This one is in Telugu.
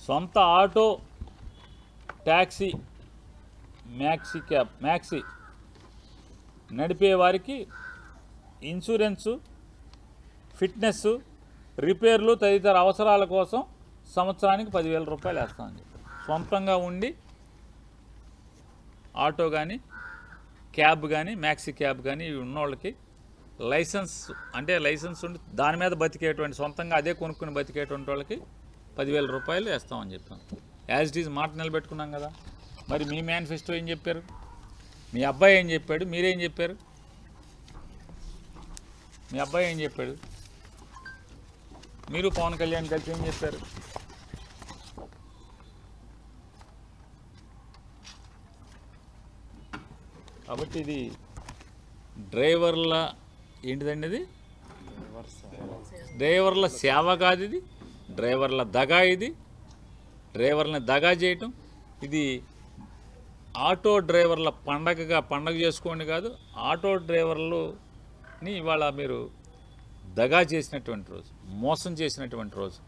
సొంత ఆటో ట్యాక్సీ మ్యాక్సీ నడిపే వారికి ఇన్సూరెన్సు, ఫిట్నెస్, రిపేర్లు తదితర అవసరాల కోసం సంవత్సరానికి 10,000 రూపాయలు వేస్తామని చెప్పి. సొంతంగా ఉండి ఆటో కానీ క్యాబ్ కానీ మ్యాక్సీ క్యాబ్ కానీ ఇవి ఉన్నోళ్ళకి లైసెన్స్ ఉండి దాని మీద బతికేటువంటి సొంతంగా అదే కొనుక్కుని బతికేటువంటి వాళ్ళకి 10,000 రూపాయలు వేస్తామని చెప్పాం. యాజ్ ఇట్ ఈజ్ మాట నిలబెట్టుకున్నాం కదా. మరి మీ మేనిఫెస్టో ఏం చెప్పారు? మీ అబ్బాయి ఏం చెప్పాడు? మీరేం చెప్పారు? మీ అబ్బాయి ఏం చెప్పాడు? మీరు పవన్ కళ్యాణ్ కలిసి ఏం చెప్పారు? కాబట్టి ఇది డ్రైవర్ల ఏంటిదండి, ఇది డ్రైవర్ల సేవ కాదు, ఇది డ్రైవర్ల దగా, ఇది డ్రైవర్లని దగా చేయటం. ఇది ఆటో డ్రైవర్ల పండగ చేసుకోండి కాదు, ఆటో డ్రైవర్లని ఇవాళ మీరు దగా చేసినటువంటి రోజు, మోసం చేసినటువంటి రోజు.